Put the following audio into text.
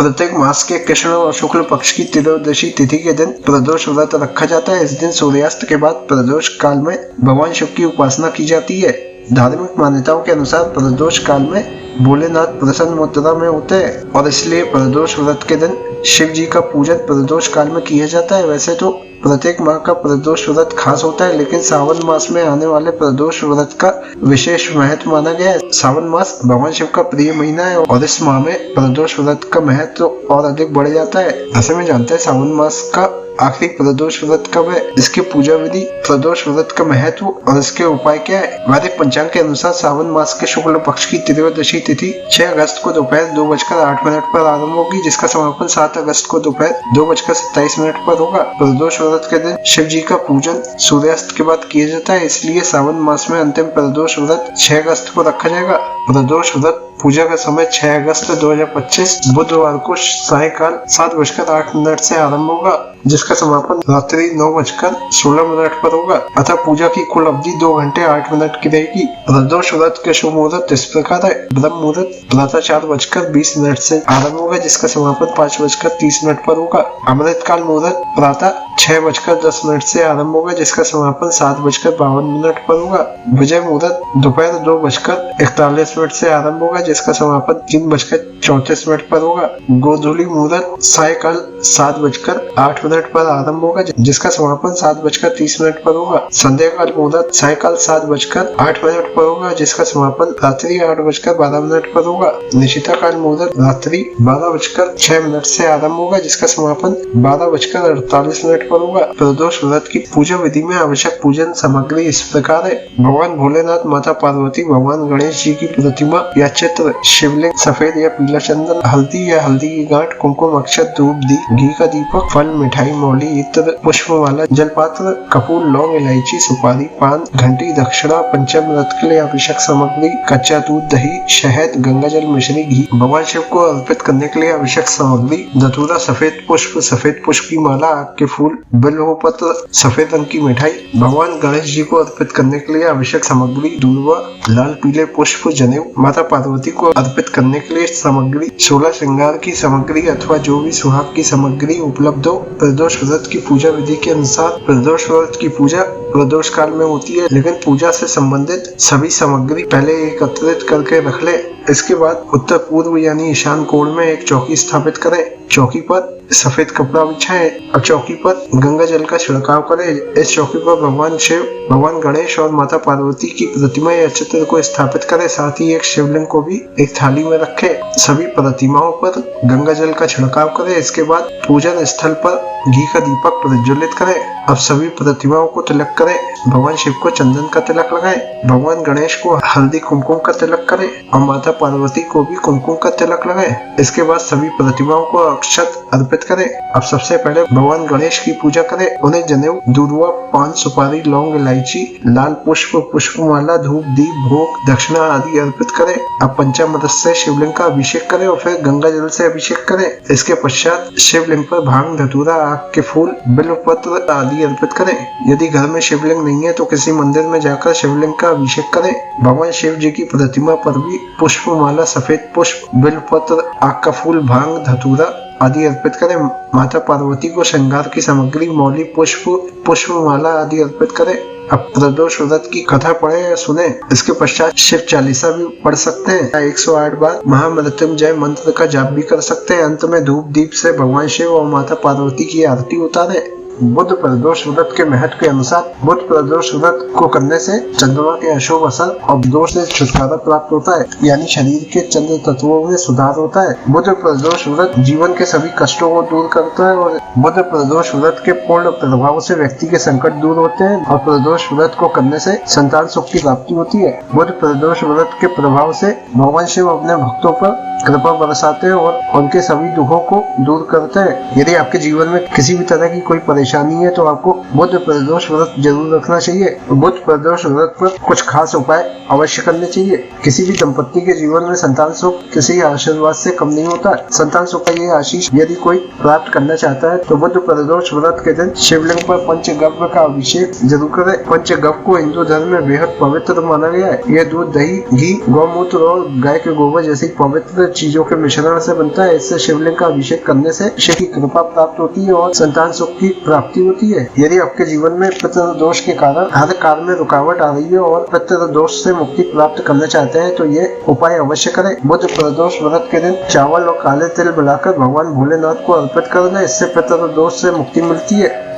प्रत्येक मास के कृष्ण और शुक्ल पक्ष की त्रयोदशी तिथि के दिन प्रदोष व्रत रखा जाता है। इस दिन सूर्यास्त के बाद प्रदोष काल में भगवान शिव की उपासना की जाती है। धार्मिक मान्यताओं के अनुसार प्रदोष काल में भोलेनाथ प्रसन्न मुद्रा में होते हैं और इसलिए प्रदोष व्रत के दिन शिव जी का पूजन प्रदोष काल में किया जाता है। वैसे तो प्रत्येक माह का प्रदोष व्रत खास होता है, लेकिन सावन मास में आने वाले प्रदोष व्रत का विशेष महत्व माना गया है। सावन मास भगवान शिव का प्रिय महीना है और इस माह में प्रदोष व्रत का महत्व और अधिक बढ़ जाता है। ऐसे में जानते हैं सावन मास का आखिरी प्रदोष व्रत कब है, इसकी पूजा विधि, प्रदोष व्रत का महत्व और इसके उपाय क्या है। वैदिक पंचांग के अनुसार सावन मास के शुक्ल पक्ष की त्रयोदशी तिथि 6 अगस्त को दोपहर 2:08 पर आरंभ होगी, जिसका समापन 7 अगस्त को दोपहर 2:27 पर होगा। प्रदोष व्रत के दिन शिव जी का पूजन सूर्यास्त के बाद किया जाता है, इसलिए सावन मास में अंतिम प्रदोष व्रत 6 अगस्त को रखा जाएगा। प्रदोष व्रत पूजा का समय 6 अगस्त 2025 बुधवार को सायकाल 7:08 से आरंभ होगा, जिसका समापन रात्रि 9:16 पर होगा। अतः पूजा की कुल अवधि 2 घंटे 8 मिनट की रहेगी। प्रदोष व्रत के शुभ मुहूर्त इस प्रकार है। ब्रह्म मुहूर्त प्रातः 4:20 से आरंभ होगा, जिसका समापन 5:30 पर होगा। अमृतकाल मुहूर्त प्रातः 6:10 से आरंभ होगा, जिसका समापन 7:52 पर होगा। विजय मुहूर्त दोपहर 2:41 से आरंभ होगा, जिसका समापन 3:34 पर होगा। गोधूली मुहूर्त सायकाल 7:08 पर आरंभ होगा, जिसका समापन 7:30 पर होगा। संध्या काल मुहूर्त सायकाल 7:08 पर होगा, जिसका समापन रात्रि 8:12 पर होगा। निशिता काल मुहूर्त रात्रि 12:06 से आरंभ होगा, जिसका समापन 12:48 पर होगा। प्रदोष व्रत की पूजा विधि में आवश्यक पूजन सामग्री इस प्रकार है। भगवान भोलेनाथ, माता पार्वती, भगवान गणेश जी की प्रतिमा या चित्र, शिवलिंग, सफेद या पीला चंदन, हल्दी या हल्दी की गांठ, कुमकुम, अक्षत, धूप, घी का दीपक, फल, मिठाई, मौली, इत्र, पुष्पमाला, जलपात्र, कपूर, लौंग, इलायची, सुपारी, पान, घंटी, दक्षिणा, पंचामृत के लिए आवश्यक सामग्री, कच्चा दूध, दही, शहद, गंगाजल, मिश्री, घी। भगवान शिव को अर्पित करने के लिए आवश्यक सामग्री धतूरा, सफेद पुष्प की माला, आग के फूल, बिल्वपत्र, सफेद रंग की मिठाई। भगवान गणेश जी को अर्पित करने के लिए आवश्यक सामग्री दूर्वा, लाल पीले पुष्प, जनेऊ। माता पार्वती को अर्पित करने के लिए सामग्री 16 श्रृंगार की सामग्री अथवा जो भी सुहाग की सामग्री उपलब्ध हो। प्रदोष व्रत की पूजा विधि के अनुसार प्रदोष व्रत की पूजा प्रदोष काल में होती है, लेकिन पूजा से संबंधित सभी सामग्री पहले एकत्रित करके रख ले। इसके बाद उत्तर पूर्व यानी ईशान कोण में एक चौकी स्थापित करें। चौकी पर सफेद कपड़ा बिछाएं और चौकी पर गंगा जल का छिड़काव करें। इस चौकी पर भगवान शिव, भगवान गणेश और माता पार्वती की प्रतिमा या चित्र को स्थापित करें। साथ ही एक शिवलिंग को भी एक थाली में रखें। सभी प्रतिमाओं पर गंगा जल का छिड़काव करें। इसके बाद पूजन स्थल पर घी का दीपक प्रज्वलित करें। अब सभी प्रतिमाओं को तिलक करें। भगवान शिव को चंदन का तिलक लगाएं। भगवान गणेश को हल्दी कुमकुम का तिलक करें और माता पार्वती को भी कुमकुम का तिलक लगाएं। इसके बाद सभी प्रतिमाओं को अक्षत अर्पित करें। अब सबसे पहले भगवान गणेश की पूजा करें। उन्हें जनेऊ, दूर्वा, पान, सुपारी, लौंग, इलायची, लाल पुष्प, पुष्पमाला, धूप, दीप, भोग, दक्षिणा आदि अर्पित करें। अब पंचामृत से शिवलिंग का अभिषेक करें और फिर गंगा जल से अभिषेक करें। इसके पश्चात शिवलिंग पर भांग, धतूरा, आग के फूल, बिल्वपत्र आदि अर्पित करें। यदि घर में शिवलिंग नहीं है तो किसी मंदिर में जाकर शिवलिंग का अभिषेक करें। भगवान शिव जी की प्रतिमा पर भी पुष्पमाला, सफेद पुष्प, बिल्वपत्र, आग का फूल, भांग, धतूरा आदि अर्पित करें। माता पार्वती को श्रृंगार की सामग्री, मौली, पुष्प, पुष्पमाला आदि अर्पित करें। अब प्रदोष व्रत की कथा पढ़े या सुने। इसके पश्चात शिव चालीसा भी पढ़ सकते हैं। 108 बार महामृत्युंजय मंत्र का जाप भी कर सकते हैं। अंत में धूप दीप से भगवान शिव और माता पार्वती की आरती उतारे। बुध प्रदोष व्रत के महत्व के अनुसार बुध प्रदोष व्रत को करने से चंद्रमा के अशुभ असर और दोष से छुटकारा प्राप्त होता है, यानी शरीर के चंद्र तत्वों में सुधार होता है। बुध प्रदोष व्रत जीवन के सभी कष्टों को दूर करता है और बुध प्रदोष व्रत के पूर्ण प्रभाव से व्यक्ति के संकट दूर होते हैं और प्रदोष व्रत को करने से संतान सुख की प्राप्ति होती है। बुध प्रदोष व्रत के प्रभाव से भगवान शिव अपने भक्तों पर कृपा बरसाते हैं और उनके सभी दुखों को दूर करते हैं। यदि आपके जीवन में किसी भी तरह की कोई परेशानी है तो आपको बुध प्रदोष व्रत जरूर रखना चाहिए। बुध प्रदोष व्रत पर कुछ खास उपाय अवश्य करने चाहिए। किसी भी दंपत्ति के जीवन में संतान सुख किसी आशीर्वाद से कम नहीं होता। संतान सुख का ये आशीष यदि कोई प्राप्त करना चाहता है तो बुध प्रदोष व्रत के दिन शिवलिंग पर पंचगव्य का अभिषेक जरूर करें। पंचगव्य को हिंदू धर्म में बेहद पवित्र माना गया है। यह दूध, दही, घी, गौमूत्र और गाय के गोबर जैसी पवित्र चीजों के मिश्रण से बनता है। इससे शिवलिंग का अभिषेक करने से शिव की कृपा प्राप्त होती है और संतान सुख की प्राप्ति होती है। यदि आपके जीवन में पितृ दोष के कारण हर कार्य में रुकावट आ रही है और पितृ दोष से मुक्ति प्राप्त करना चाहते हैं तो ये उपाय अवश्य करें। बुध प्रदोष व्रत के दिन चावल और काले तिल मिलाकर भगवान भोलेनाथ को अर्पित करना, इससे पितृ दोष से मुक्ति मिलती है।